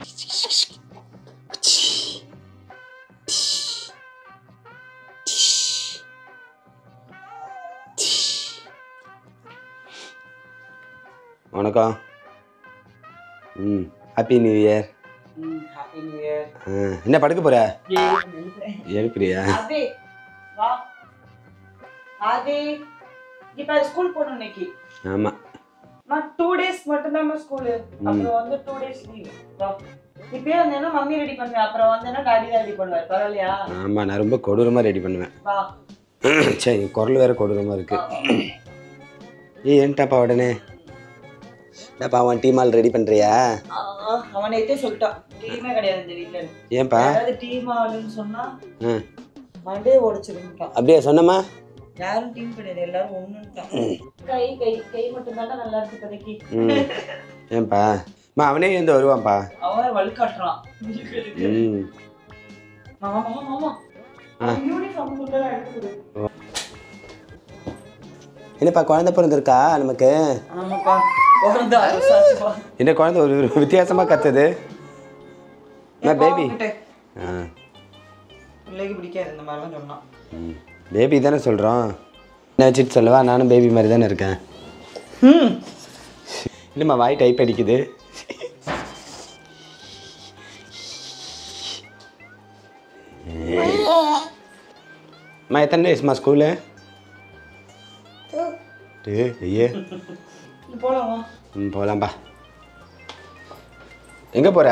வணக்கம். Happy new year. Happy new year. என்ன படுக்க போற? எழுப்பிரியா? ஆதி வா. ஆதி இப்ப ஸ்கூல் போறோம் இன்னைக்கு. ஆமா. நான் 2 days மட்டும் தான் ஸ்கூல். அப்புறம் வந்து 2 days லீவ். வா. இப்பயே வந்தேன்னா மம்மி ரெடி பண்ணுவேன். அப்புறம் வந்தேன்னா டாடி தான் ரெடி பண்ணுவார். பரவாயில்லையா? ஆமா, நான் ரொம்ப கொடூரமா ரெடி பண்ணுவேன். வா. சரி, குரல் வேற கொடூரமா இருக்கு. ஏன்ட்டாப்பா உடனே? என்னப்பா அவன் டீ மால் ரெடி பண்றியா? அவனை ஏத்தே சொல்லிட்டான். டீமே கிடையாது இந்த வீட்ல. ஏன்பா? அதாவது டீ மால்னு சொன்னா மண்டே ஓடிச்சிருக்கான். அப்படியே சொன்னமா? யாரும் டீம் கிடையாது, எல்லாரும் ஒண்ணுட்டான். கை கை கை மட்டும் தான் நல்லா இருக்கு இப்போதைக்கு. ஏன்பா? அவனே இருந்து வருவான்ப்பா. அவன் வழி காட்டுறான். மாமா மாமா மாமா யூனிஃபார்ம் கூட எடுத்துடு. என்னப்பா குழந்தை பிறந்திருக்கா நமக்கு? ஆமாப்பா பிறந்த அரசாச்சுப்பா. என்ன குழந்தை ஒரு வித்தியாசமா கத்துது? நான் பேபி. பிள்ளைக்கு பிடிக்காது இந்த மாதிரிலாம் சொன்னான். பேபி தானே சொல்கிறோம். என்ன வச்சுட்டு சொல்லவா? நானும் பேபி மாதிரி தானே இருக்கேன். இல்லைம்மா, வாய் டைப் அடிக்குது. அம்மா எத்தனை வயசுமா ஸ்கூலு? ஐயே போலாமா? போகலாம்ப்பா. எங்கே போகிற?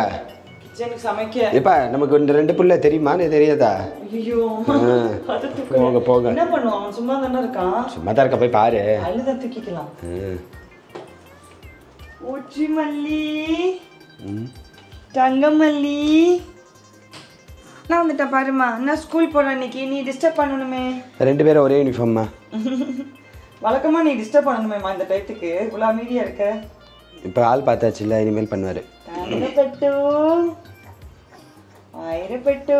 கிச்சனுக்கு சமைக்க. எப்பா நமக்கு இந்த 2 புள்ள தெரியுமான்னு தெரியாதா? ஐயோ போங்க போங்க. என்ன பண்ணுவான்? அவன் சும்மா தானே இருக்கான். சும்மா தான் இருக்க, போய் பாரு. அழுத தூக்கிக்கலாம். உச்சி மல்லி தங்கமல்லி நான் வந்துட்டேன் பாருமா. நான் ஸ்கூல் போறேன் இன்னைக்கு. நீ டிஸ்டர்ப் பண்ணணுமே. 2 பேரும் ஒரே யூனிஃபார்ம்மா. வழக்கமா நீ டிஸ்டர்ப் பண்ணணுமேம்மா இந்த டைத்துக்கு. இவ்வளோ அமைதியா இருக்க. இப்போ ஆள் பார்த்தாச்சு இல்லை, இனிமேல் பண்ணுவார். தங்கப்பட்டு ஆயிரப்பட்டு.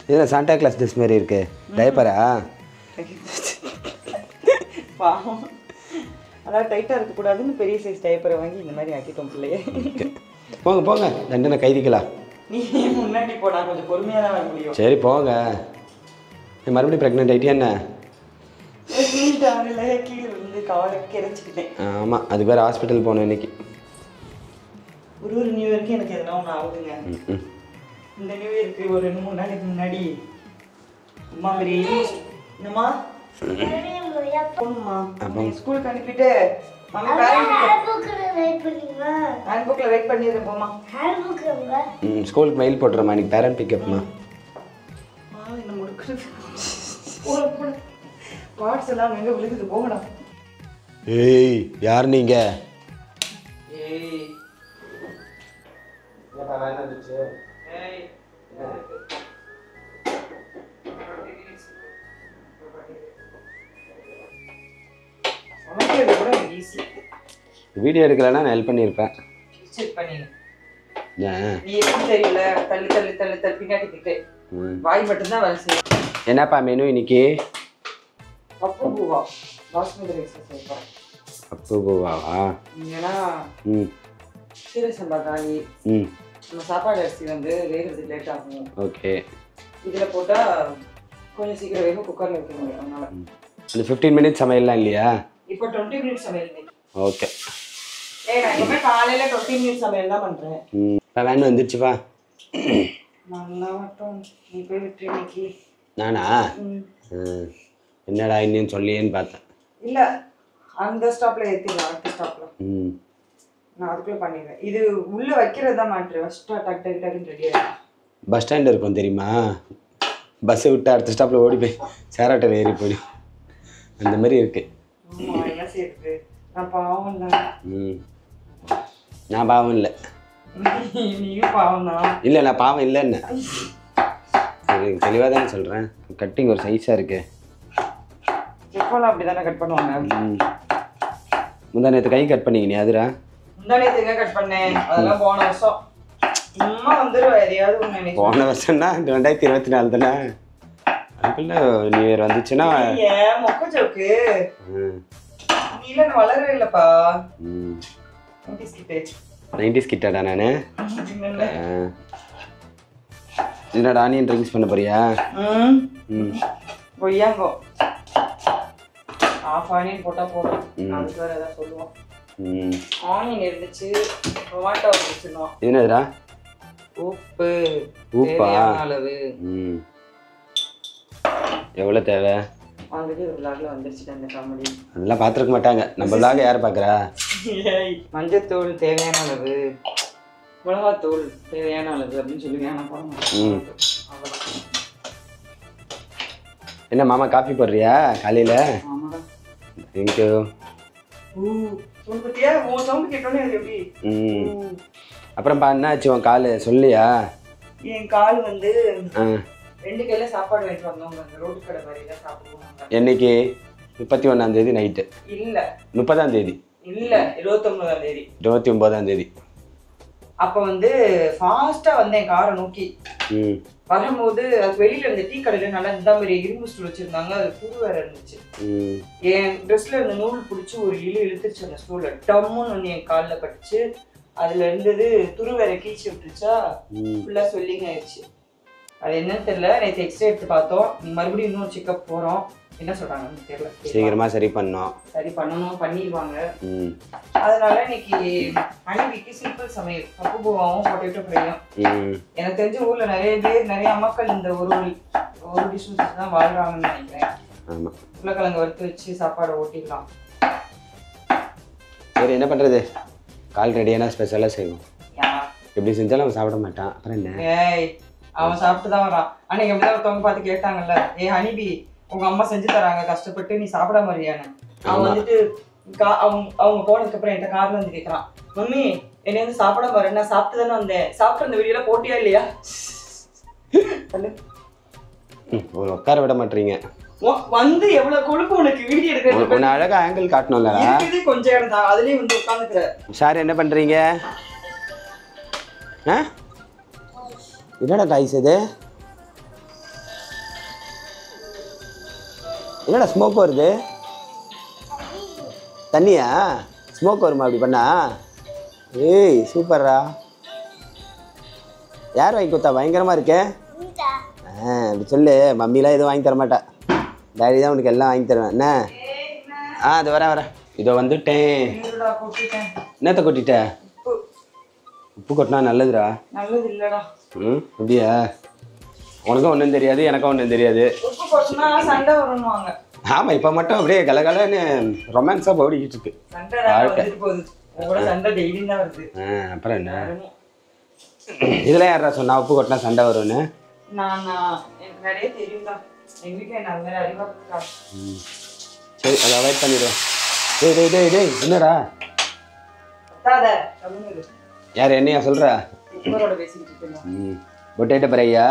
இதில் சாண்டா கிளாஸ் ட்ரெஸ் மாதிரி இருக்கு. டைப்பரா? பாவம், அதாவது டைட்டாக இருக்கக்கூடாதுன்னு பெரிய சைஸ் டைப்பரை வாங்கி இந்த மாதிரி ஆக்கிட்டோம் பிள்ளையே. போங்க போங்க, தண்டனை கைதிக்கலாம். நீ முன்னாடி போனா கொஞ்சம் பொறுமையாக தான் வர முடியும். சரி போங்க. மறுபடியும் ப்ரெக்னென்ட் ஆகிட்டியா என்ன? கீழே விழுந்து காலை கிடச்சிக்கிட்டேன். ஆமாம், அதுக்கு வேறு ஹாஸ்பிட்டல் போனோம் இன்னைக்கு. ஒரு நியூ இயருக்கு எனக்கு எதனா ஒன்று ஆகுதுங்க. இந்த நியூ இயருக்கு ஒரு 2-3 நாளைக்கு முன்னாடி அம்மா பெரிய என்னம்மா போகணுமா? ஸ்கூலுக்கு அனுப்பிட்டு ஹேண்ட்புக்கில் வெயிட் பண்ணிடுறேன். போமா ஸ்கூலுக்கு மெயில் போட்டுறமா, இன்னைக்கு பேரண்ட் பிக்கப்மா. என்ன முடுக்குறது? பார்ட்ஸ் எல்லாம் எங்கே விழுகுது? போங்கடா. ஏய் யார் நீங்க? ஏய் ஏப்பா வேன் வந்துச்சு. ஏய் சமைக்கிறது கூட ஈஸி. வீடியோ எடுக்கலன்னா நான் ஹெல்ப் பண்ணியிருப்பேன். செக் பண்ணிடு. ஏன் நீ எப்படி தெரியல? தள்ளி தள்ளி தள்ளி தள்ளி பின்னாடி திட்டு. வாய் மட்டும்தான் வேலை செய்யும். என்னப்பா மெனு இன்னைக்கு? பப்பு பூவா பாஸ்மதி ரைஸ் செய்யப்பா. பப்பு பூவாவா? ஏன்னா சீரக சம்பா தாலி. நம்ம சாப்பாடு அரிசி வந்து வேகிறதுக்கு லேட் ஆகும். ஓகே. இதில் போட்டால் கொஞ்சம் சீக்கிரம் வேக குக்கரில் வைக்க முடியும். அதனால இந்த 15 மினிட்ஸ் சமையல்லாம் இல்லையா? இப்போ 20 மினிட்ஸ் சமையல். ஓகே. நான் எப்பவுமே காலையில் 20 மினிட்ஸ் சமையல் தான் பண்ணுறேன். வேன் வந்துருச்சுப்பா. நல்லா மட்டும் நீ போய் விட்டு இன்னைக்கு. நானா? என்னடா இன்னும் சொல்லியேன்னு பார்த்தேன். இல்லை, அந்த ஸ்டாப்பில் ஏற்றிடலாம். அடுத்த ஸ்டாப்பில் நான் அதுக்குள்ளே பண்ணிடுவேன். இது உள்ளே வைக்கிறது தான் மாட்டுரு. ஃபஸ்ட்டாக டக் டக் டக்குன்னு ரெடி ஆகிடும். பஸ் ஸ்டாண்ட் இருக்கும் தெரியுமா? பஸ்ஸை விட்டு அடுத்த ஸ்டாப்பில் ஓடி போய் சேராட்டில் ஏறி போயிடும். அந்த மாதிரி இருக்கு. ஆமாம், என்ன செய்யுது? நான் பாவம் தான். நான் பாவம் இல்லை. நீயும் பாவம் தான். இல்லை நான் பாவம் இல்லைன்னு தெளிவாக தானே சொல்கிறேன். கட்டிங் ஒரு சைஸாக இருக்கு. எப்போல்லாம் அப்படி தானே கட் பண்ணுவாங்க. முந்தா நேற்று கை கட் பண்ணிங்க நீ? அதுரா முந்தா நேற்றுங்க கட் பண்ணேன். அதெல்லாம் போன வருஷம். சும்மா வந்துடும் எதையாவது ஒன்று. போன வருஷம்னா 2024 தானே. அதுக்குள்ள நியூ இயர் வந்துச்சுன்னா ஏன் மொக்க ஜோக்கு? நீ இல்லை, நான் வளரவே இல்லைப்பா. 90s கிட்டாடா நான். என்னடா ஆனியன் ட்ரிங்க்ஸ் பண்ண போறியா? பொய்யாங்கோ ஆஃப் ஆனியன் போட்டால் போதும். அதுக்கு வேறு எதாவது சொல்லுவோம். ஆனியன் இருந்துச்சு, டொமாட்டோ இருந்துச்சுன்னா. என்னதுடா? உப்பு. உப்பா? அளவு. எவ்வளோ தேவை? ஆல்ரெடி ஒரு விளாக்ல வந்துருச்சு அந்த காமெடி. அதெல்லாம் பார்த்துருக்க மாட்டாங்க. நம்ம விளாக யார் பார்க்குறா? மஞ்சத்தூள் தேவையான அளவு, மிளகாத்தூள் தேவையான அளவு அப்படின்னு சொல்லுவேன். நான் போட மாட்டேன். என்ன மாமா காஃபி போடுறியா காலையில்? ஆமாடா. தேங்க்யூ. அப்புறம் என்னாச்சு உன் கால் சொல்லியா? என் கால் வந்து 2 கையில சாப்பாடு வாங்கிட்டு வந்தவங்க அந்த ரோடு கடை வரையில சாப்பிடுவாங்க. என்னைக்கு? 31ஆம் தேதி நைட்டு? இல்ல 30ஆம் தேதி இல்ல 29ஆம் தேதி. 29ஆம் தேதி. அப்ப வந்து ஃபாஸ்டா வந்தேன் காரை நோக்கி. வரும்போது அது வெளியில இருந்த டீ கடையில நல்லா இந்த மாதிரி இரும்பு ஸ்டூல் வச்சிருந்தாங்க. அது புது வேற இருந்துச்சு. என் ட்ரெஸ்ல இருந்த நூல் பிடிச்சி ஒரு இழுத்துருச்சு அந்த ஸ்டூல்ல. டம்முன்னு வந்து என் காலில் பட்டுச்சு. அதுல இருந்தது துரு வேற கீழ்ச்சி விட்டுருச்சா, ஃபுல்லா சொல்லிங்க ஆயிடுச்சு. அது என்னன்னு தெரியல. நேற்று எக்ஸ்ரே எடுத்து பார்த்தோம். மறுபடியும் இன்னொரு செக்அப் போறோம். என்ன சொல்றாங்கன்னு தெரியல. சீக்கிரமா சரி பண்ணணும். பண்ணிடுவாங்க. அதனால இன்னைக்கு அணிவிக்கு சிம்பிள் சமையல், பப்புபூவாவும் பொட்டேட்டோ ஃப்ரையும். எனக்கு தெரிஞ்ச ஊர்ல நிறைய பேர் நிறைய அம்மாக்கள் இந்த ஒரு டிஷ் தான் வாழ்றாங்கன்னு நினைக்கிறேன். உருளைக்கிழங்கு வறுத்து வச்சு சாப்பாடு ஓட்டிக்கலாம். சரி என்ன பண்றது, கால் ரெடியான ஸ்பெஷலா செய்வோம். எப்படி செஞ்சாலும் அவன் சாப்பிட மாட்டான். அப்புறம் என்ன? அவன் சாப்பிட்டு தான் வரான். அன்னைக்கு எப்படிதான் ஒருத்தவங்க பார்த்து கேட்டாங்கல்ல, ஹனிபி உங்க அம்மா செஞ்சு தராங்க கஷ்டப்பட்டு, நீ சாப்பிட மாதிரியானு. அவன் வந்துட்டு அவங்க போனதுக்கு அப்புறம் என்கிட்ட கார்ல வந்து கேட்கறான், மம்மி என்னை வந்து சாப்பிட மாதிரி நான் சாப்பிட்டு தானே வந்தேன், சாப்பிட்டு அந்த வீடியோல போட்டியா இல்லையா? உட்கார விட மாட்டீங்க. வந்து எவ்வளவு கொழுப்பு உனக்கு வீடியோ எடுக்கிறது. அழகா ஆங்கிள் காட்டணும்ல. கொஞ்சம் இடம் தான், அதுலயும் வந்து உட்காந்துக்கிற. சார் என்ன பண்றீங்க? என்னடா டாய்ஸ் இது? என்னடா ஸ்மோக் வருது? தண்ணியா? ஸ்மோக் வருமா அப்படி பண்ணா? ஏய் சூப்பர்ரா. யார் வாங்கி கொடுத்தா? பயங்கரமா இருக்கே. அப்படி சொல்லு. மம்மிலாம் எதுவும் வாங்கி தர மாட்டா, டாடி தான் உனக்கு எல்லாம் வாங்கி தருவேன். என்ன? அது வரேன். இதோ வந்துட்டேன். என்னத்த கொட்டிட்ட? உப்பு கொட்டினா நல்லதுடா. நல்லது இல்லடா. அப்படியா? உனக்கும் ஒன்றும் தெரியாது, எனக்கும் ஒன்றும் தெரியாது. உப்பு கொட்டினா சண்டை வருவாங்க. ஆமாம், இப்போ மட்டும் அப்படியே கலகலன்னு ரொமான்ஸாக ஓடிக்கிட்டு இருக்கு. அப்புறம் என்ன? இதெல்லாம் யாரா சொன்னா உப்பு கொட்டினா சண்டை வரும்னு? சரி, அதை அவாய்ட் பண்ணிடுவேன். டேய் என்னடா? யார் என்னையா சொல்ற? பொட்டேட்டோ ஃப்ரையா?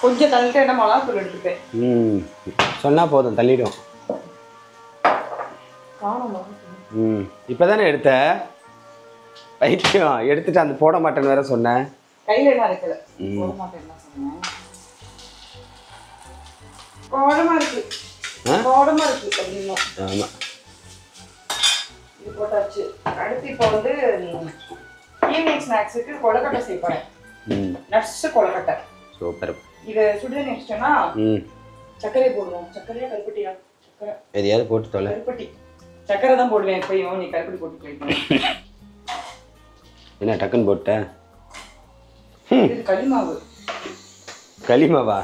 கொஞ்சம் தள்ளிட்டு என்ன மிளகாத்தூள் எடுத்துப்பேன். சொன்னா போதும் தள்ளிடும். இப்பதானே எடுத்த பைத்தியம், எடுத்துட்டு அந்த போட மாட்டேன்னு வேற சொன்னேன். கையில என்ன இருக்கல, போட மாட்டேன்னு சொன்னேன். கோடமா இருக்கு அப்படின்னா. ஆமா, இது போட்டாச்சு. அடுத்து இப்போ வந்து ஈவினிங் ஸ்நாக்ஸுக்கு கொழுக்கட்டை செய்ய போறேன். நட்ஸ் கொழுக்கட்டை. சூப்பர். இதை சுடுதண்ணி வச்சிட்டோம்னா சர்க்கரை போடுவோம். சர்க்கரையா கருப்பட்டியா? சர்க்கரை எதையாவது போட்டு தொலை. கருப்பட்டி சர்க்கரை தான் போடுவேன் எப்பயும். நீ கருப்பட்டி போட்டு போயிட்டு என்ன டக்குன்னு போட்ட? இது களிமாவு. களிமாவா?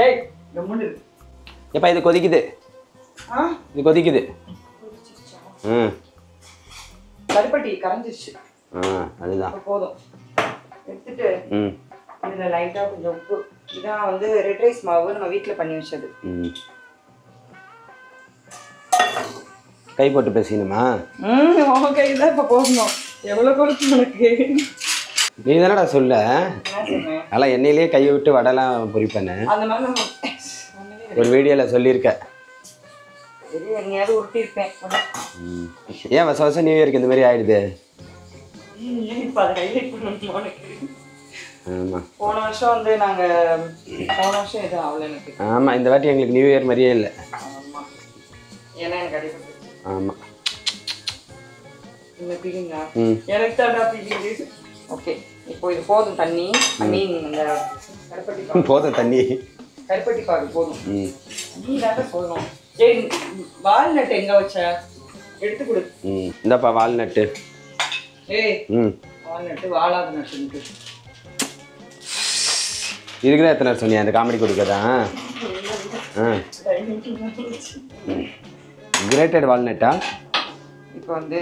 ஏய் கம்முன்னு இரு. எப்பா இது கொதிக்குது. இது கொதிக்குது. கருப்பட்டி கரைஞ்சிருச்சு. அதுதான் போதும். எடுத்துட்டு இதுல லைட்டா கொஞ்சம் உப்பு. இதான் வந்து ரெட் ரைஸ் மாவு, நம்ம வீட்டுல பண்ணி வச்சது. கை போட்டு பேசணுமா? கை தான் இப்ப போடணும். எவ்வளவு கொழுப்பு உனக்கு. நீ தானடா சொல்ல. நல்லா எண்ணெயிலேயே கையை விட்டு வடைலாம் பொரிப்பேன்னு அந்த மாதிரி ஒரு வீடியோல சொல்லியிருக்க. எங்கேயாவது உருட்டிருப்பேன். ஏன் வருஷம் வருஷம் நியூ இயருக்கு இந்த மாதிரி ஆயிடுது? போன வருஷம் வந்து நாங்க போன வருஷம் எதுவும் ஆகல எனக்கு. ஆமா, இந்த வாட்டி எங்களுக்கு நியூ இயர் மாதிரியே இல்லை. ஏன்னா எனக்கு அடிபட்டு. ஆமா, இந்த பீலிங்கா எனக்கு தான்டா பீலிங்கு. ஓகே இப்போ இது போதும் தண்ணி. ஐ மீன் இந்த கருப்பட்டி பாகு போதும் தண்ணி. கருப்பட்டி பாகு போதும். நீ தான் போதும். ஏய் வால்நட் எங்க வச்ச? எடுத்து கொடு. இந்தப்பா வால்நட்டு. ஏய் வால்நட் வாளாத நட்டு. இதுக்குதான் எத்தனை சொன்னியா அந்த காமெடி கொடுக்கதான்? கிரேட்டட் வால்நட்டா? இப்போ வந்து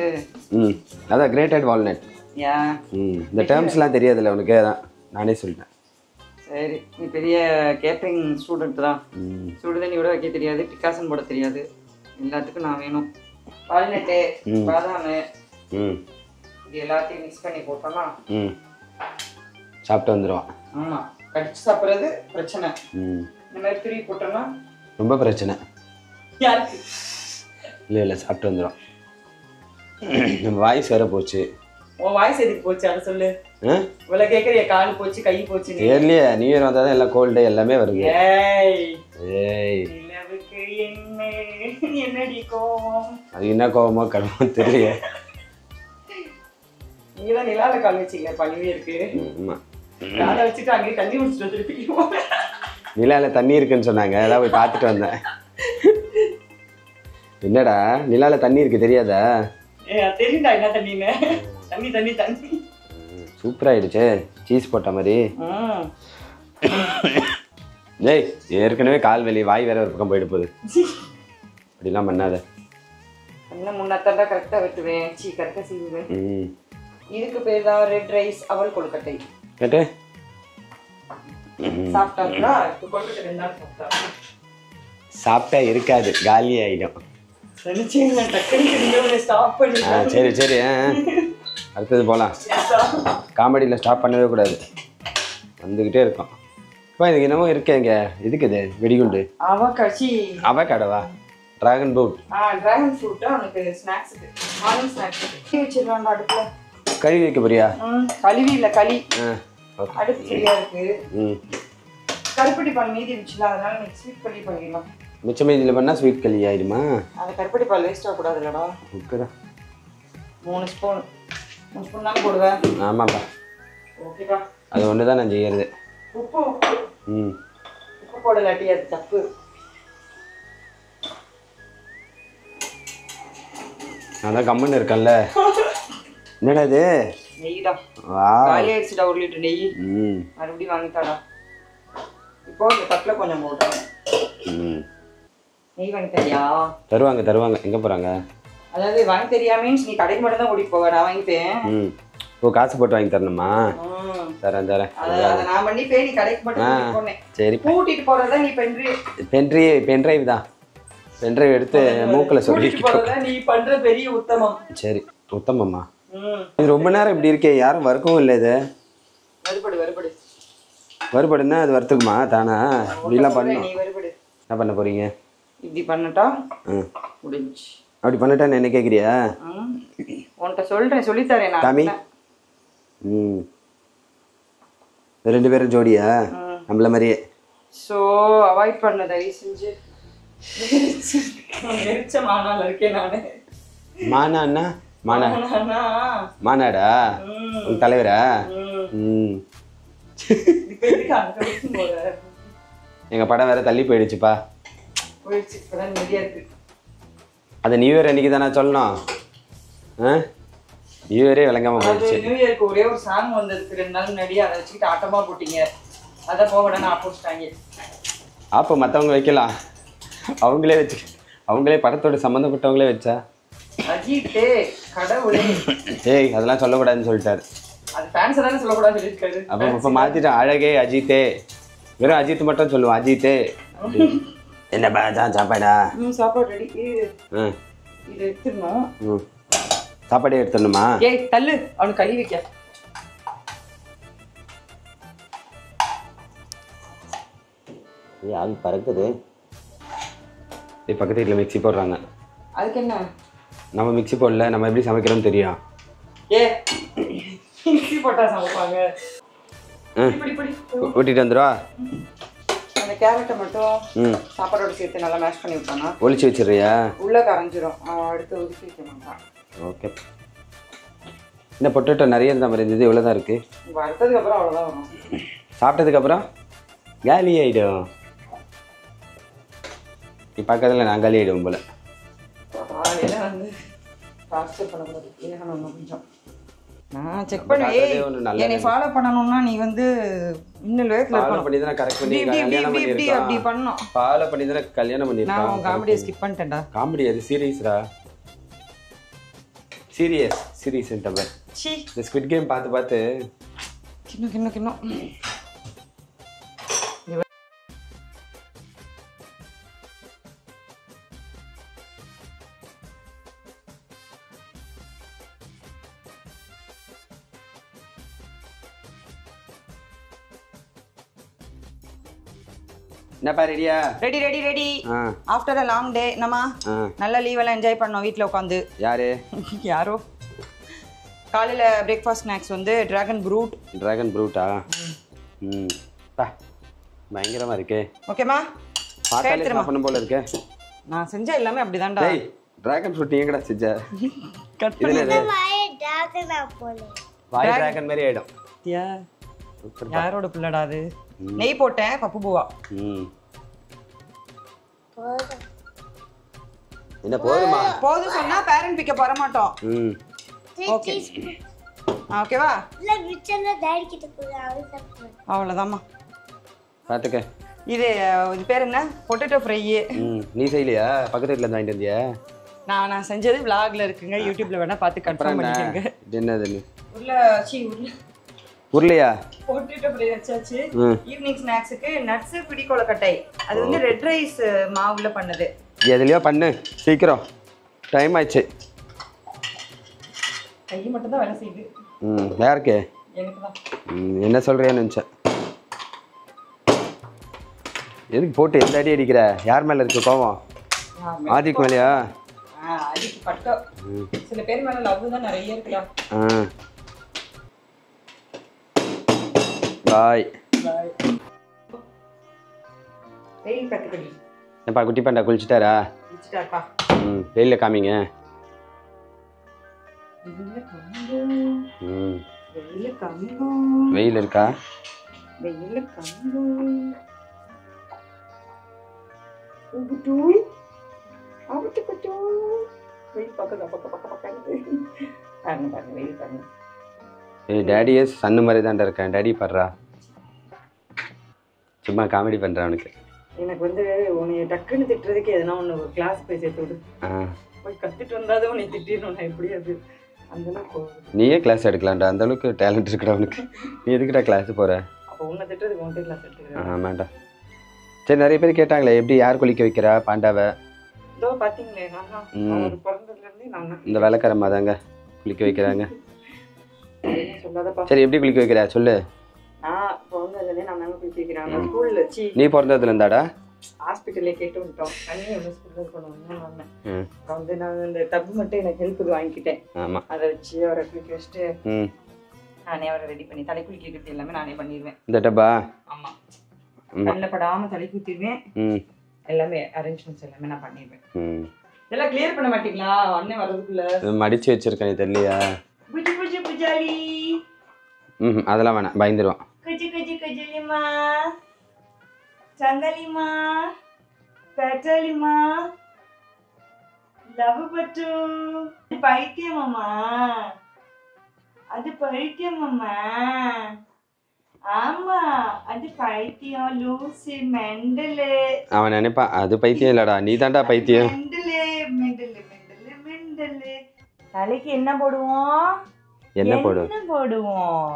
அதான் கிரேட்டட் வால்நட். இந்த டேர்ம்ஸ்லாம் தெரியாதுல்ல உனக்கு, அதான் நானே சொல்லிட்டேன். சரி நீ பெரிய கேட்டரிங் ஸ்டூடெண்ட் தான். சுடு தண்ணி விட வைக்க தெரியாது, டிகாசன் போட தெரியாது, எல்லாத்துக்கும் நான் வேணும். வால்நட்டு பாதாம் இது எல்லாத்தையும் மிக்ஸ் பண்ணி போட்டோம்னா சாப்பிட்டு வந்துடுவான். ஆமாம் கடிச்சு சாப்பிட்றது பிரச்சனை. இந்த மாதிரி துருவி போட்டோம்னா ரொம்ப பிரச்சனை. யாருக்கு? இல்லை சாப்பிட்டு வந்துடும். நம்ம வாய்ஸ் வேற போச்சு. உன் வாய்ஸ் எதுக்கு போச்சு அதை சொல்லு. இவ்வளோ கேட்குற கால் போச்சு கை போச்சு. ஏர்லியே நியூ இயர் வந்தால் தான் எல்லாம் கோல்டு எல்லாமே வருது. என்னடி கோவம்? அது என்ன கோவமோ கடமோ தெரியல. நீங்க தான் நிலால கால் வச்சிங்க பனிவே இருக்கு. காலை வச்சுட்டு அங்கேயே தண்ணி குடிச்சிட்டு திருப்பி. நிலால தண்ணி இருக்குன்னு சொன்னாங்க, அதான் போய் பார்த்துட்டு வந்தேன். என்னடா நிலால தண்ணி இருக்கு தெரியாதா? தெரியுண்டா என்ன தண்ணின்னு. தண்ணி தண்ணி தண்ணி சூப்பராகிடுச்சு சீஸ் போட்ட மாதிரி. ஏய் ஏற்கனவே கால் வலி, வாய் வேற ஒரு பக்கம் போயிட்டு போகுது. அப்படிலாம் பண்ணாத. இன்னும் முன்னாத்தாண்டா கரெக்டாக வெட்டுவேன். கரெக்டாக செய்வேன். இதுக்கு பேர் தான் ரெட் ரைஸ் அவல் கொழுக்கட்டை. கேட்டு சாப்பிட்டாங்களா? கொழுக்கட்டை 2 நாள் சாப்பிட்டா சாப்பிட்டா இருக்காது, காலி ஆகிடும். சரி சரி அடுத்தது போகலாம். காமெடியில் ஸ்டாப் பண்ணவே கூடாது, வந்துக்கிட்டே இருக்கும். இப்போ இதுக்கு என்னமோ இருக்கேங்க. இதுக்கு இது வெடிகுண்டு அவகேடோவா? Dragon fruit. ட்ராகன் ஃப்ரூட் அவனுக்கு ஸ்நாக்ஸுக்கு மார்னிங் ஸ்நாக்ஸ் வச்சிடலாம்டா. அடுப்பில் கழுவி வைக்க போறியா? கழுவி இல்லை களி. அடுப்பு சரியா இருக்கு. கருப்பட்டி பால் மீதி வச்சுலாம், அதனால நீ ஸ்வீட் களி பண்ணிடலாம். மிச்ச மீதியில் பண்ணால் ஸ்வீட் களி ஆயிடுமா? அந்த கருப்பட்டி பால் வேஸ்ட் ஆகக்கூடாது இல்லடா. ஓகேடா. 3 ஸ்பூன் தானே போடுவேன். ஆமாப்பா. ஓகேப்பா. அது ஒன்று தான் நான் செய்யறது. உப்பு உப்பு போடலாட்டி அது தப்பு. நான் தான் கம்முன்னு இருக்கேன்ல. என்னடா இது? நெய்டா. காலி ஆயிடுச்சுடா 1 லிட்டர் நெய். மறுபடியும் வாங்கிட்டாடா. இப்போ இந்த தட்டில் கொஞ்சம் போடுறேன். நெய் வாங்கி தரியா? தருவாங்க. எங்கே போகிறாங்க? அதாவது வாங்கி தெரியா மீன்ஸ் நீ கடைக்கு மட்டும் தான் கூட்டிட்டு போவ, நான் வாங்கிப்பேன். ஓ காசு போட்டு வாங்கி தரணுமா? தரேன். அதை நான் பண்ணிப்பேன், நீ கடைக்கு மட்டும் கூட்டிட்டு போனேன். சரி கூட்டிட்டு போறதா நீ பென்ட்ரைவ் தான். பென்ட்ரைவ் எடுத்து மூக்கில் சொல்லிட்டு நீ பண்ற பெரிய உத்தமம். சரி உத்தமம்மா. இது ரொம்ப நேரம் இப்படி இருக்கே, யாரும் வறுக்கவும் இல்லை. இது வறுபடுன்னா அது வறுத்துக்குமா தானா? இப்படிலாம் பண்ணணும். என்ன பண்ண போறீங்க? இப்படி பண்ணட்டா முடிஞ்சு. அப்படி பண்ணிட்டேன்னு என்ன கேட்குறியா? உன்கிட்ட சொல்கிறேன், சொல்லித்தரேன் நான். காமி. 2 பேரும் ஜோடியா நம்மள மாதிரியே? ஸோ அவாய்ட் பண்ண தயவு செஞ்சு. நெரிச்ச மாநாள் இருக்கேன் நான். மானாண்ணா? மாநாடா? உன் தலைவரா? எங்க படம் வேற தள்ளி போயிடுச்சுப்பா. அது நியூ இயர் அன்னைக்கு தானே சொல்லணும். நியூ இயரே விளங்காம போயிடுச்சு. நியூ இயருக்கு ஒரே ஒரு சாங் வந்ததுக்கு 2 நாள் முன்னாடி அதை வச்சுக்கிட்டு ஆட்டமா போட்டீங்க. அதை போகணும்னு ஆப்போசிட்டாங்க. அப்போ மற்றவங்க வைக்கலாம், அவங்களே படத்தோட சம்மந்தப்பட்டவங்களே வச்சா. அஜித்தே கடவுளே. ஏய் அதெல்லாம் சொல்லக்கூடாதுன்னு சொல்லிட்டாரு. அது ஃபேன்ஸ் தானே சொல்லக்கூடாதுன்னு சொல்லியிருக்காரு. அப்போ இப்போ மாற்றிட்டான். அழகே அஜித்தே, வெறும் அஜித் மட்டும் சொல்லுவோம். அஜித்தே என்னப்பா தான் சாப்பாடா? சாப்பாடு ரெடி. இது எடுத்துடணும். சாப்பாடே எடுத்துடணுமா? ஏய் தள்ளு, அவனுக்கு கை வைக்க. ஆவி பறக்குது. பக்கத்து வீட்டில் மிக்ஸி போடுறாங்க. அதுக்கு என்ன? நம்ம மிக்ஸி போடல, நம்ம எப்படி சமைக்கிறோம்னு தெரியும். மிக்ஸி போட்டா சமைப்பாங்க. ஊட்டிட்டு வந்துடுவா. அந்த கேரட்டை மட்டும் சாப்பாடோட சேர்த்து நல்லா மேஷ் பண்ணி விட்டானா ஒளிச்சு வச்சிடுறியா? உள்ள கரைஞ்சிரும், அடுத்து ஒளிச்சு வைக்க மாட்டான். ஓகே இந்த பொட்டேட்டோ நிறைய இருந்தால் மாதிரி இருந்தது, இவ்வளோ தான் இருக்குது. வறுத்ததுக்கப்புறம் அவ்வளோதான் வரும். சாப்பிட்டதுக்கப்புறம் காலி ஆகிடும். நீ பக்கத்தில் நான் காலி ஆகிடும் போல். காலையில் வந்து டார்ச்சர் பண்ணக்கூடாது. ஏகணும் கொஞ்சம் நான் செக் பண்ணுவேன். என்னை ஃபாலோ பண்ணணும்னா நீ வந்து இன்னும் வேகத்தில் ஃபாலோ பண்ணி தான் கரெக்ட் பண்ணி கல்யாணம் பண்ணியிருக்கா. அப்படி பண்ணோம். ஃபாலோ பண்ணி தான் கல்யாணம் பண்ணியிருக்கா. நான் காமெடியை ஸ்கிப் பண்ணிட்டேன்டா. காமெடி அது சீரியஸ்ரா. சீரியஸ்ன்ற மாதிரி. இந்த ஸ்குவிட் கேம் பார்த்து கிண்ணம் என்னப்பா ரெடியா? ரெடி. ஆஃப்டர் அ லாங் டே நம்ம நல்ல லீவ் எல்லாம் என்ஜாய் பண்ணோம் வீட்டில் உட்காந்து. யாரோ காலையில் பிரேக்ஃபாஸ்ட் ஸ்நாக்ஸ் வந்து டிராகன் ப்ரூட்டா? பா பயங்கரமா இருக்கே. ஓகேமா பார்த்தாலே சாப்பிடணும் போல இருக்கே. நான் செஞ்ச எல்லாமே அப்படிதான்டா. டேய் டிராகன் ஃப்ரூட் எங்கடா செஞ்ச? கட் பண்ணு. வாய் டிராகன் மாதிரி ஆயிடும். யாரோட பிள்ளடா அது? நெய் போட்டேன் பப்பு பூவா. என்ன போதுமா? போதும் சொன்னா பேரண்ட் பிக்கப் வர மாட்டோம். ஓகே ஓகேவா? இல்ல விச்சல டாடி கிட்ட போய் அவ சாப்பிடு. அவ்வளவுதாம்மா. பாத்துக்க. இது பேர் என்ன? Potato fry. நீ செய்யலையா? பக்கத்து வீட்ல இருந்து வாங்கிட்டு வந்தியா? நான் செஞ்சது vlogல இருக்குங்க. YouTubeல வேணா பார்த்து கன்ஃபார்ம் பண்ணிக்கங்க. இது என்னது? உருளையா? பொட்டேட்டோ ஃப்ரை வச்சாச்சு. ஈவினிங் ஸ்நாக்ஸ்க்கு நட்ஸ் பிடிக்கொலக்கட்டை. அது வந்து ரெட் ரைஸ் மாவுல பண்ணது. எதுலயோ பண்ணு சீக்கிரம். டைம் ஆயிடுச்சு. கை மட்டும் தான் வேலை செய்யுது. யாருக்கு? எனக்கு தான். என்ன சொல்றேன்னு நினைச்சேன். எதுக்கு போட்டு எந்த அடி அடிக்கிற? யார் மேல இருக்கு கோவம்? ஆதிக்கு மேலயா? ஆதிக்கு பட்டோ. சில பேர் மேல லவ் தான் நிறைய இருக்குடா. பாய். வெயில் கத்துக்கடி. என்னப்பா குட்டி பண்டா குளிச்சிட்டாரா? குளிச்சிட்டாருப்பா. வெயில்ல காமிங்க. வெயில் இருக்கா? வெயில் கம்மி. உகுட்டு அவுட்டு குட்டு. வெயில் பக்கத்து. பாருங்க வெயில் பாருங்க. ஏய் டாடியே சன்னு மாதிரி தான் இருக்கேன். டாடி பாடுறா. சும்மா காமெடி பண்றான் அவனுக்கு. எனக்கு வந்து உன்னை டக்குன்னு திட்டுறதுக்கு எதனா ஒன்று ஒரு கிளாஸ் போய் சேர்த்து விடு. போய் கற்றுட்டு வந்தாதான் உன்னை திட்டிடணும். எப்படி அது அந்த அளவுக்கு? நீயே கிளாஸ் எடுக்கலாம்டா. அந்த அளவுக்கு டேலண்ட் இருக்குடா அவனுக்கு. நீ எதுக்குடா கிளாஸ் போற? அப்போ உன்னை திட்டுறதுக்கு உன்கிட்ட கிளாஸ் எடுத்துக்கிறேன். ஆமாண்டா. சரி நிறைய பேர் கேட்டாங்களே எப்படி யார் குளிக்க வைக்கிறா பாண்டாவை? இதோ பார்த்தீங்களே நான் தான் பிறந்ததுலேருந்தே நான் தான். இந்த வேலைக்காரம்மா தாங்க குளிக்க வைக்கிறாங்க. சொல்லாதப்பா. சரி எப்படி குளிக்க வைக்கிறா சொல்லு. நான் பிறந்ததுலேருந்தே நான் தாங்க குளிக்க வைக்கிறேன். ஸ்கூல்ல நீ பிறந்ததுல இருந்தாடா? ஹாஸ்பிட்டல்லே கேட்டு விட்டோம். அண்ணி எவ்வளோ ஸ்கூலில் பண்ணணும் வந்தேன். வந்து நான் இந்த டப்பு மட்டும் எனக்கு ஹெல்ப்புக்கு வாங்கிக்கிட்டேன். ஆமாம் அதை வச்சு அவரை குளிக்க வச்சுட்டு நானே அவரை ரெடி பண்ணி தலை குளிக்கிறது எல்லாமே நானே பண்ணிடுவேன். இந்த டப்பா? ஆமாம். கண்ணில் படாமல் தலை குத்திடுவேன். எல்லாமே அரேஞ்ச்மெண்ட்ஸ் எல்லாமே நான் பண்ணிடுவேன். இதெல்லாம் கிளியர் பண்ண மாட்டீங்களா அண்ணன் வர்றதுக்குள்ள? மடிச்சு வச்சிருக்கேன் தெரியலையா? புஜி புஜி புஜாலி. அதெல்லாம் வேணாம் பயந்துருவான். குஜி குஜி குஜிலிமா சந்தலிமா பெட்டலிமா லவ் பட்டு. பைத்தியமாமா அது பைத்தியமாமா. ஆமா அது பைத்தியம் லூசி மெண்டலு. அவன் நினைப்பான் அது பைத்தியம் இல்லடா நீ தான்டா பைத்தியம். Mental mental mental mental. தலைக்கு என்ன போடுவோம்? என்ன போடுவோம்?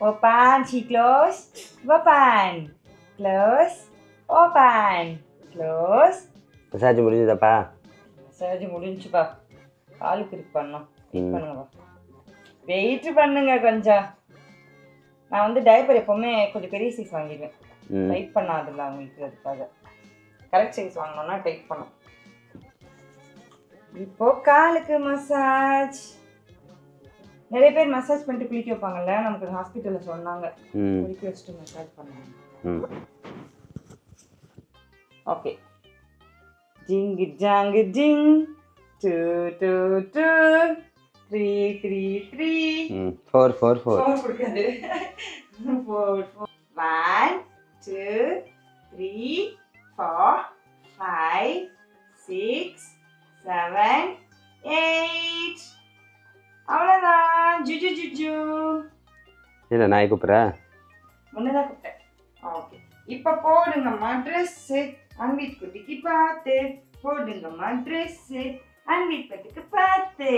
Open, she close, open, close, open, close. Massage முடிஞ்சதாப்பா? மசாஜ் முடிஞ்சுப்பா. காலுக்கு இருக்கு பண்ணோம். வெயிட் பண்ணுங்கப்பா. வெயிட் பண்ணுங்க கொஞ்சம். நான் வந்து டைப்பர் எப்பவுமே கொஞ்சம் பெரிய சைஸ் வாங்கிடுவேன். டைட் பண்ணாதில்ல அவங்களுக்கு. அதுக்காக கரெக்ட் சைஸ் வாங்கணும்னா டைட் பண்ணும். இப்போ காலுக்கு மசாஜ். நிறைய பேர் மசாஜ் பண்ணிட்டு குளிக்க வைப்பாங்கல்ல. நமக்கு ஹாஸ்பிட்டல்ல சொன்னாங்க குளிக்க வச்சுட்டு மசாஜ் பண்ணாங்க. ஓகே. ஜிங் ஜாங் ஜிங் டு டு டு 3 3 3 4 4 4 4 கொடுக்காது 4 1 2 3 4 5 6 7 8 அவ்வளோதான் ஜுஜு ஜுஜு இல்லை நாய் கூப்பிட்றேன் முன்னதான் கூப்பிட்டேன் ஓகே இப்போ போடுங்கம்மா ட்ரெஸ்ஸு அன்வீட் குட்டிக்கு பார்த்து போடுங்கம்மா ட்ரெஸ்ஸு அன்வீட் பட்டுக்கு பார்த்து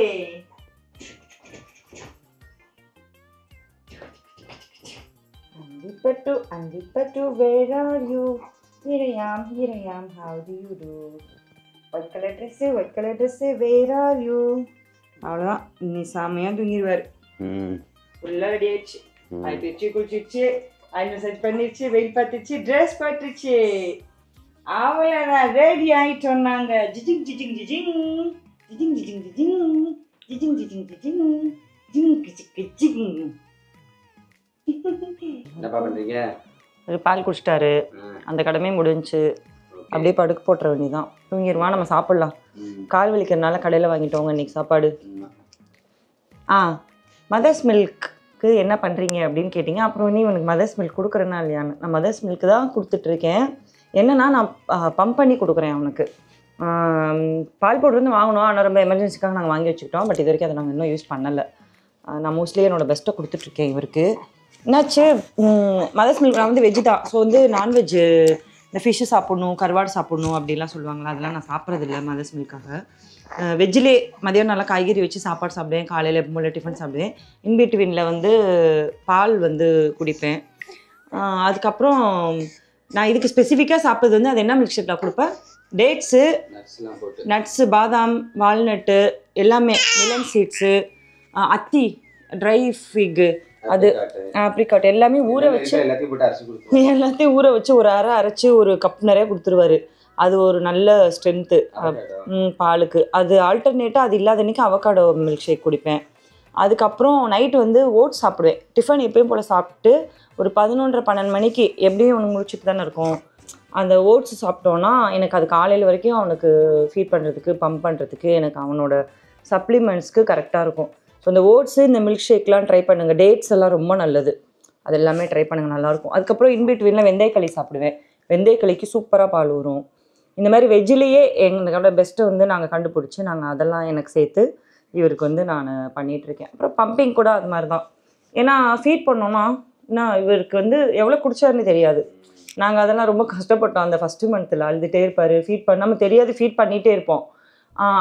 அன்விப்பட்டு where are you? Here I am, how do you do? White colour dress where are you? அவ்வளோதான் இன்னி செம்மையாக தூங்கிடுவார் ஃபுல்லாக ரெடி ஆயிடுச்சு ஆயிடுச்சு குளிச்சிடுச்சு ஐநூறு செட் பண்ணிடுச்சு வெயில் பார்த்துச்சு ட்ரெஸ் பார்த்துச்சு அவ்வளோதான் ரெடி ஆகிட்டோம் நாங்கள் ஜிஜிங் ஜிஜிங் ஜிஜிங் ஜிஜிங் ஜிஜிங் ஜிஜிங் ஜிஜிங் ஜிஜிங் ஜிஜிங் ஜிங் கிச்சிக் கிச்சிங் என்னப்பா பண்ணுறீங்க? ஒரு பால் குடிச்சிட்டாரு, அந்த கடமையும் முடிஞ்சு அப்படியே படுக்க போட்டுற வேண்டியதான். தூங்கிடுவான், நம்ம சாப்பிட்லாம். கால் வலிக்கிறதுனால கடையில் வாங்கிட்டோங்க இன்றைக்கி சாப்பாடு. மதர்ஸ் மில்க்கு என்ன பண்ணுறீங்க அப்படின்னு கேட்டிங்க. அப்புறம் நீ உனக்கு மதர்ஸ் மில்க் கொடுக்குறேன்னா இல்லையான்னு. நான் மதர்ஸ் மில்க்கு தான் கொடுத்துட்ருக்கேன். என்னென்னா நான் பம்ப் பண்ணி கொடுக்குறேன் அவனுக்கு. பால் பவுடர் வந்து வாங்கணும், ஆனால் ரொம்ப எமர்ஜென்சிக்காக நாங்கள் வாங்கி வச்சுக்கிட்டோம். பட் இது வரைக்கும் அதை நாங்கள் இன்னும் யூஸ் பண்ணலை. நான் மோஸ்ட்லி என்னோடய பெஸ்ட்டை கொடுத்துட்ருக்கேன் இவருக்கு. என்னாச்சு, மதர்ஸ் மில்க் நான் வந்து வெஜ்ஜு தான். ஸோ வந்து நான்வெஜ்ஜு இந்த ஃபிஷ்ஷு சாப்பிட்ணும், கருவாடு சாப்பிட்ணும் அப்படிலாம் சொல்லுவாங்களா, அதெல்லாம் நான் சாப்பிட்றதில்ல மதர்ஸ் மில்க்காக. வெஜ்ஜிலே மதியம் நல்லா காய்கறி வச்சு சாப்பாடு சாப்பிடுவேன், காலையில் எப்போ டிஃபன் சாப்பிடுவேன். இன்பிட்வீனில் வந்து பால் வந்து குடிப்பேன். அதுக்கப்புறம் நான் இதுக்கு ஸ்பெசிஃபிக்காக சாப்பிட்றது வந்து அது என்ன மில்க் ஷேக்கில் கொடுப்பேன், டேட்ஸு, நட்ஸு, பாதாம், வால்நட்டு எல்லாமே, மிலன் சீட்ஸு, அத்தி, ட்ரை ஃபிக்கு, அது ஆப்ரிகாட் எல்லாமே ஊற வச்சு எல்லாத்தையும் ஊற வச்சு ஒரு அரைச்சி ஒரு கப் நிறைய கொடுத்துருவாரு. அது ஒரு நல்ல ஸ்ட்ரென்த்து பாலுக்கு. அது ஆல்டர்னேட்டாக அது இல்லாத அன்றைக்கி அவகாடோ மில்க் ஷேக் குடிப்பேன். அதுக்கப்புறம் நைட்டு வந்து ஓட்ஸ் சாப்பிடுவேன். டிஃபன் எப்பயும் போல் சாப்பிட்டு ஒரு 11:30-12 மணிக்கு எப்படியும் அவனுக்கு முடிச்சுட்டு தானே இருக்கும். அந்த ஓட்ஸ் சாப்பிட்டோன்னா எனக்கு அது காலையில் வரைக்கும் அவனுக்கு ஃபீட் பண்ணுறதுக்கு, பம்ப் பண்ணுறதுக்கு, எனக்கு அவனோட சப்ளிமெண்ட்ஸ்க்கு கரெக்டாக இருக்கும். ஸோ இந்த ஓட்ஸு, இந்த மில்க் ஷேக்லாம் ட்ரை பண்ணுங்கள். டேட்ஸ் எல்லாம் ரொம்ப நல்லது, அது எல்லாமே ட்ரை பண்ணுங்கள், நல்லாயிருக்கும். அதுக்கப்புறம் இன்பிட்வீனில் வெந்தயக்களி சாப்பிடுவேன். வெந்தயக்களிக்கு சூப்பராக பால் வரும். இந்த மாதிரி வெஜ்ஜிலேயே எங்களோட பெஸ்ட்டை வந்து நாங்கள் கண்டுபிடிச்சி நாங்கள் அதெல்லாம் எனக்கு சேர்த்து இவருக்கு வந்து நான் பண்ணிகிட்ருக்கேன். அப்புறம் பம்பிங் கூட அது மாதிரி தான். ஏன்னா ஃபீட் பண்ணோன்னா இவருக்கு வந்து எவ்வளோ குடிச்சாருன்னு தெரியாது. நாங்கள் அதெல்லாம் ரொம்ப கஷ்டப்பட்டோம் அந்த ஃபஸ்ட்டு மந்த்தில். அழுதுகிட்டே இருப்பார், ஃபீட் பண்ணாமல் தெரியாது, ஃபீட் பண்ணிகிட்டே இருப்போம்.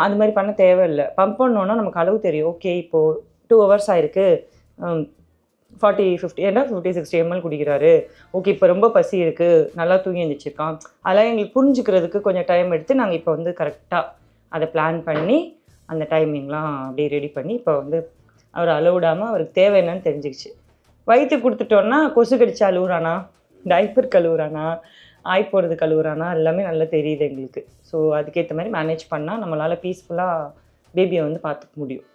அது மாதிரி பண்ண தேவையில்லை. பம்ப் பண்ணோன்னா நமக்கு அளவு தெரியும். ஓகே இப்போது 2 hours ஆகிருக்கு, 50-60 ml குடிக்கிறாரு, ஓகே இப்போ ரொம்ப பசி இருக்குது, நல்லா தூங்கி எழுந்திரிச்சிருக்கான். அதெல்லாம் எங்களுக்கு புரிஞ்சுக்கிறதுக்கு கொஞ்சம் டைம் எடுத்து நாங்கள் இப்போ வந்து கரெக்டாக அதை பிளான் பண்ணி அந்த டைமிங்லாம் அப்படியே ரெடி பண்ணி இப்போ வந்து அவர் அலவுடாமல் அவருக்கு தேவை என்னன்னு தெரிஞ்சிக்கிச்சு. வயிற்று கொடுத்துட்டோன்னா கொசு கடிச்சு அழுவுறானா, டைப்பர் கழுவுறானா, ஆய் போகிறது கழுவுறானா, எல்லாமே நல்லா தெரியுது எங்களுக்கு. ஸோ அதுக்கேற்ற மாதிரி மேனேஜ் பண்ணால் நம்மளால் பீஸ்ஃபுல்லாக பேபியை வந்து பார்த்துக்க முடியும்.